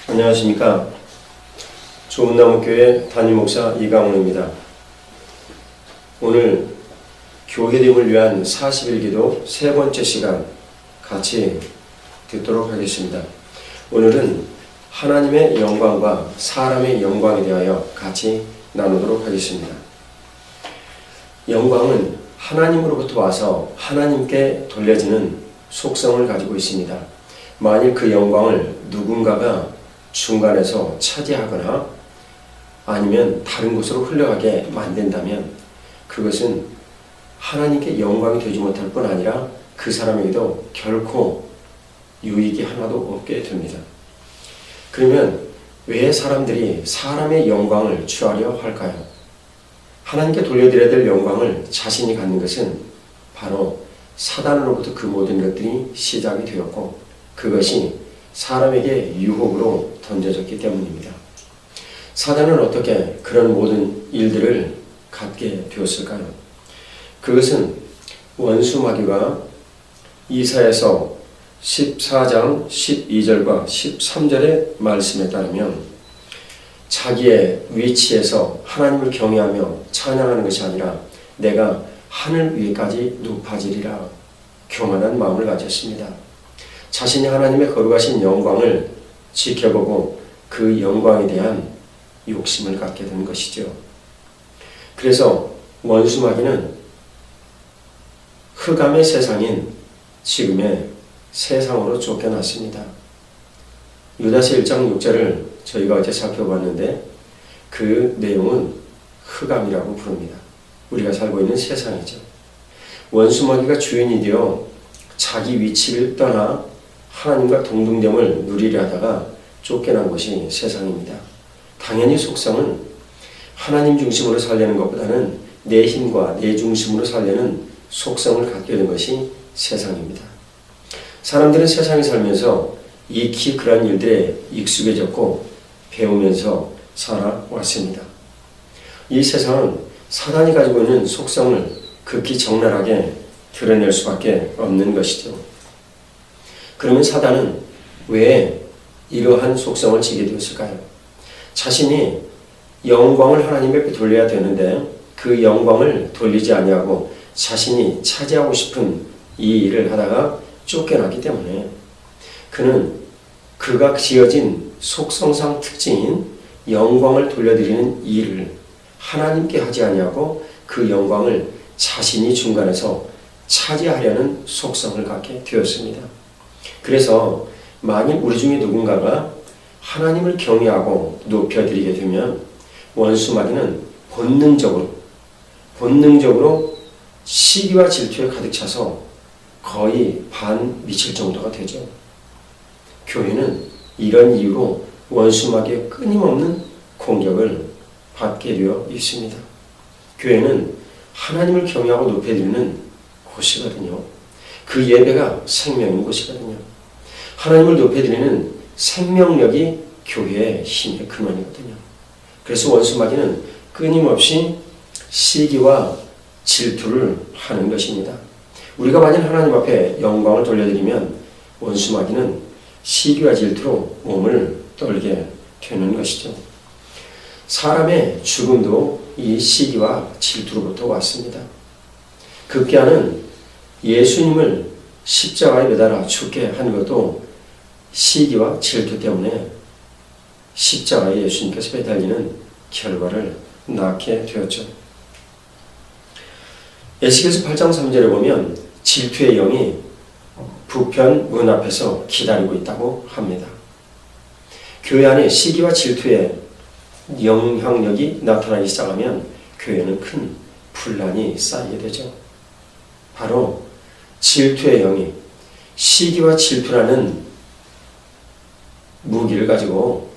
안녕하십니까. 좋은나무교회 담임목사 이강훈입니다. 오늘 교회됨을 위한 40일 기도 세 번째 시간 같이 듣도록 하겠습니다. 오늘은 하나님의 영광과 사람의 영광에 대하여 같이 나누도록 하겠습니다. 영광은 하나님으로부터 와서 하나님께 돌려지는 속성을 가지고 있습니다. 만일 그 영광을 누군가가 중간에서 차지하거나 아니면 다른 곳으로 흘러가게 만든다면 그것은 하나님께 영광이 되지 못할 뿐 아니라 그 사람에게도 결코 유익이 하나도 없게 됩니다. 그러면 왜 사람들이 사람의 영광을 취하려 할까요? 하나님께 돌려드려야 될 영광을 자신이 갖는 것은 바로 사단으로부터 그 모든 것들이 시작이 되었고 그것이 사람에게 유혹으로 던져졌기 때문입니다. 사단은 어떻게 그런 모든 일들을 갖게 되었을까요? 그것은 원수 마귀가 이사야서 14장 12절과 13절의 말씀에 따르면 자기의 위치에서 하나님을 경외하며 찬양하는 것이 아니라 내가 하늘 위에까지 높아지리라 교만한 마음을 가졌습니다. 자신이 하나님의 거룩하신 영광을 지켜보고 그 영광에 대한 욕심을 갖게 된 것이죠. 그래서 원수 마귀는 흑암의 세상인 지금의 세상으로 쫓겨났습니다. 유다서 1장 6절을 저희가 어제 살펴봤는데 그 내용은 흑암이라고 부릅니다. 우리가 살고 있는 세상이죠. 원수 마귀가 주인이 되어 자기 위치를 떠나 하나님과 동등됨을 누리려 하다가 쫓겨난 것이 세상입니다. 당연히 속성은 하나님 중심으로 살려는 것보다는 내 힘과 내 중심으로 살려는 속성을 갖게 된 것이 세상입니다. 사람들은 세상에 살면서 익히 그러한 일들에 익숙해졌고 배우면서 살아왔습니다. 이 세상은 사단이 가지고 있는 속성을 극히 적나라하게 드러낼 수밖에 없는 것이죠. 그러면 사단은 왜 이러한 속성을 지게 되었을까요? 자신이 영광을 하나님께 돌려야 되는데 그 영광을 돌리지 아니하고 자신이 차지하고 싶은 이 일을 하다가 쫓겨났기 때문에 그는 그가 지어진 속성상 특징인 영광을 돌려드리는 일을 하나님께 하지 아니하고 그 영광을 자신이 중간에서 차지하려는 속성을 갖게 되었습니다. 그래서 만일 우리 중에 누군가가 하나님을 경외하고 높여드리게 되면 원수 마귀는 본능적으로 시기와 질투에 가득 차서 거의 반 미칠 정도가 되죠. 교회는 이런 이유로 원수 마귀의 끊임없는 공격을 받게 되어 있습니다. 교회는 하나님을 경외하고 높여드리는 곳이거든요. 그 예배가 생명인 곳이거든요. 하나님을 높여드리는 생명력이 교회의 힘의 근원이거든요. 그래서 원수 마귀는 끊임없이 시기와 질투를 하는 것입니다. 우리가 만약 하나님 앞에 영광을 돌려드리면 원수 마귀는 시기와 질투로 몸을 떨게 되는 것이죠. 사람의 죽음도 이 시기와 질투로부터 왔습니다. 급기야는 예수님을 십자가에 매달아 죽게 한 것도 시기와 질투 때문에 십자가에 예수님께서 매달리는 결과를 낳게 되었죠. 에스겔서 8장 3절에 보면 질투의 영이 북편 문 앞에서 기다리고 있다고 합니다. 교회 안에 시기와 질투의 영향력이 나타나기 시작하면 교회는 큰 분란이 쌓이게 되죠. 바로 질투의 영이 시기와 질투라는 무기를 가지고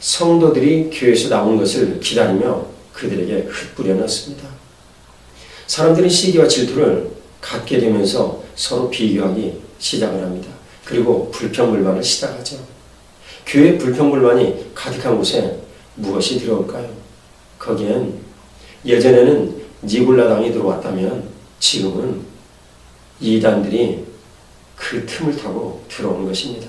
성도들이 교회에서 나온 것을 기다리며 그들에게 흩뿌려 넣습니다. 사람들은 시기와 질투를 갖게 되면서 서로 비교하기 시작을 합니다. 그리고 불평불만을 시작하죠. 교회 불평불만이 가득한 곳에 무엇이 들어올까요? 거기엔 예전에는 니굴라당이 들어왔다면 지금은 이단들이 그 틈을 타고 들어온 것입니다.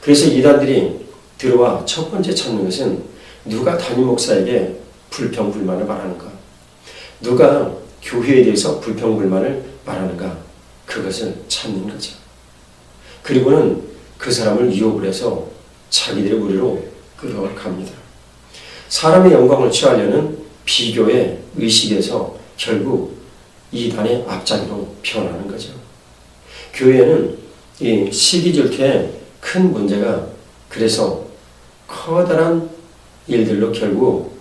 그래서 이단들이 들어와 첫 번째 찾는 것은 누가 담임 목사에게 불평불만을 말하는가? 누가 교회에 대해서 불평불만을 말하는가? 그것을 찾는 거죠. 그리고는 그 사람을 유혹을 해서 자기들의 무리로 끌어갑니다. 사람의 영광을 취하려는 비교의 의식에서 결국 이단의 앞자리로 변하는 거죠. 교회에는 이 시기질투의 큰 문제가 그래서 커다란 일들로 결국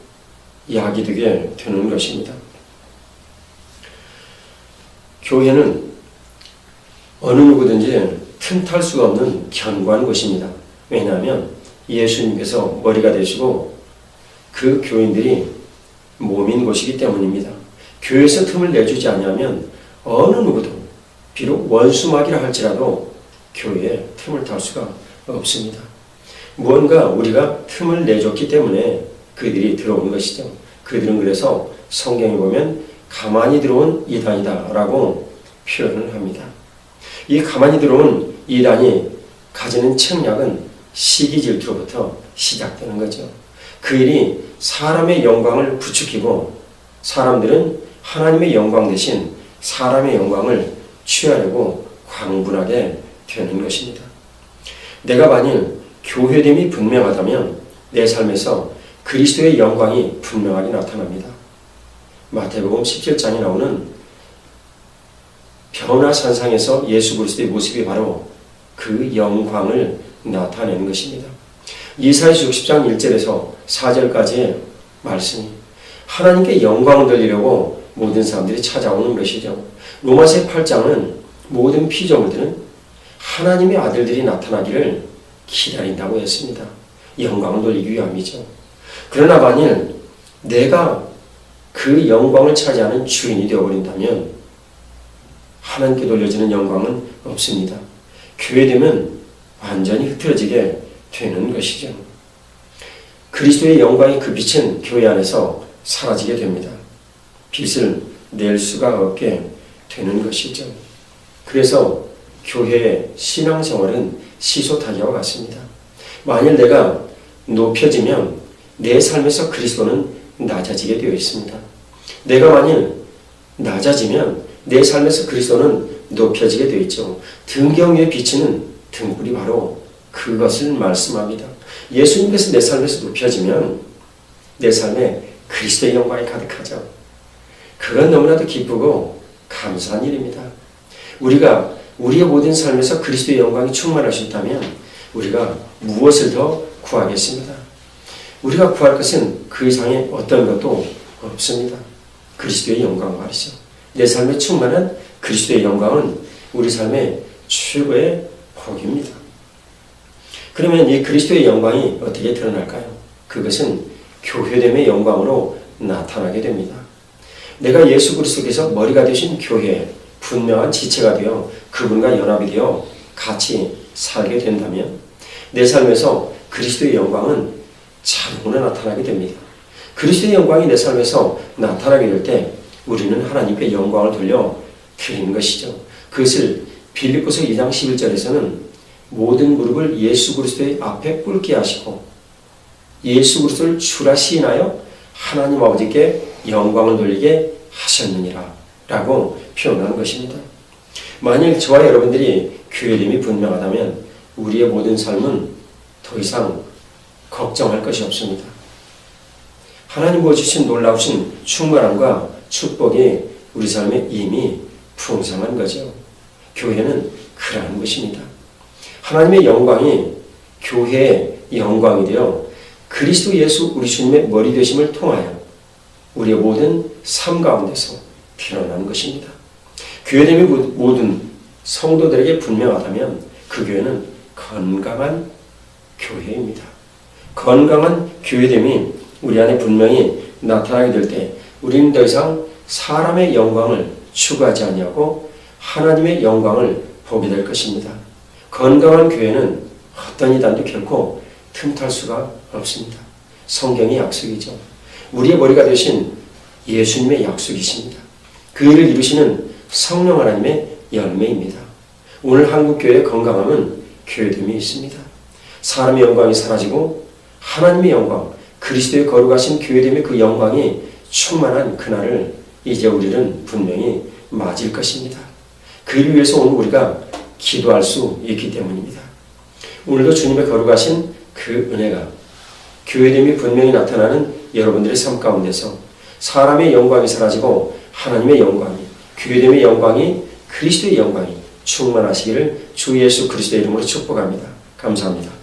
야기되게 되는 것입니다. 교회는 어느 누구든지 틈탈 수가 없는 견고한 곳입니다. 왜냐하면 예수님께서 머리가 되시고 그 교인들이 몸인 곳이기 때문입니다. 교회에서 틈을 내주지 않으면 어느 누구도 비록 원수막이라 할지라도 교회에 틈을 탈 수가 없습니다. 무언가 우리가 틈을 내줬기 때문에 그들이 들어온 것이죠. 그들은 그래서 성경에 보면 가만히 들어온 이단이다 라고 표현을 합니다. 이 가만히 들어온 이단이 가지는 책략은 시기질투로부터 시작되는 거죠. 그 일이 사람의 영광을 부추기고 사람들은 하나님의 영광 대신 사람의 영광을 취하려고 광분하게 되는 것입니다. 내가 만일 교회됨이 분명하다면 내 삶에서 그리스도의 영광이 분명하게 나타납니다. 마태복음 17장에 나오는 변화산상에서 예수 그리스도의 모습이 바로 그 영광을 나타내는 것입니다. 이사야서 60장 1절에서 4절까지의 말씀이 하나님께 영광을 돌리려고 모든 사람들이 찾아오는 것이죠. 로마서 8장은 모든 피조물들은 하나님의 아들들이 나타나기를 기다린다고 했습니다. 영광을 돌리기 위함이죠. 그러나 만일 내가 그 영광을 차지하는 주인이 되어버린다면 하나님께 돌려지는 영광은 없습니다. 교회되면 완전히 흐트러지게 되는 것이죠. 그리스도의 영광의 그 빛은 교회 안에서 사라지게 됩니다. 빛을 낼 수가 없게 되는 것이죠. 그래서 교회의 신앙생활은 시소타기와 같습니다. 만일 내가 높여지면 내 삶에서 그리스도는 낮아지게 되어 있습니다. 내가 만일 낮아지면 내 삶에서 그리스도는 높여지게 되어 있죠. 등경 위에 비치는 등불이 바로 그것을 말씀합니다. 예수님께서 내 삶에서 높여지면 내 삶에 그리스도의 영광이 가득하죠. 그건 너무나도 기쁘고 감사한 일입니다. 우리가 우리의 모든 삶에서 그리스도의 영광이 충만할 수 있다면 우리가 무엇을 더 구하겠습니다. 우리가 구할 것은 그 이상의 어떤 것도 없습니다. 그리스도의 영광 말이죠. 내 삶에 충만한 그리스도의 영광은 우리 삶의 최고의 복입니다. 그러면 이 그리스도의 영광이 어떻게 드러날까요? 그것은 교회됨의 영광으로 나타나게 됩니다. 내가 예수 그리스도께서 머리가 되신 교회에 분명한 지체가 되어 그분과 연합이 되어 같이 살게 된다면 내 삶에서 그리스도의 영광은 자동으로 나타나게 됩니다. 그리스도의 영광이 내 삶에서 나타나게 될 때 우리는 하나님께 영광을 돌려 드리는 것이죠. 그것을 빌립보서 2장 11절에서는 모든 무릎을 예수 그리스도의 앞에 꿇게 하시고 예수 그리스도를 주라 시인하여 하나님 아버지께 영광을 돌리게 하셨느니라 라고 표현하는 것입니다. 만일 저와 여러분들이 교회됨이 분명하다면 우리의 모든 삶은 더 이상 걱정할 것이 없습니다. 하나님 보여주신 놀라우신 충만함과 축복이 우리 삶에 이미 풍성한 거죠. 교회는 그러한 것입니다. 하나님의 영광이 교회의 영광이 되어 그리스도 예수 우리 주님의 머리 되심을 통하여 우리의 모든 삶 가운데서 드러나는 것입니다. 교회됨이 모든 성도들에게 분명하다면 그 교회는 건강한 교회입니다. 건강한 교회됨이 우리 안에 분명히 나타나게 될 때 우리는 더 이상 사람의 영광을 추구하지 아니하고 하나님의 영광을 보게 될 것입니다. 건강한 교회는 어떤 이단도 결코 틈탈 수가 없습니다. 성경의 약속이죠. 우리의 머리가 되신 예수님의 약속이십니다. 그 일을 이루시는 성령 하나님의 열매입니다. 오늘 한국교회의 건강함은 교회됨이 있습니다. 사람의 영광이 사라지고 하나님의 영광, 그리스도의 거룩하신 교회됨의 그 영광이 충만한 그날을 이제 우리는 분명히 맞을 것입니다. 그를 위해서 오늘 우리가 기도할 수 있기 때문입니다. 오늘도 주님의 거룩하신 그 은혜가 교회됨이 분명히 나타나는 여러분들의 삶 가운데서 사람의 영광이 사라지고 하나님의 영광이, 교회됨의 영광이, 그리스도의 영광이 충만하시기를 주 예수 그리스도의 이름으로 축복합니다. 감사합니다.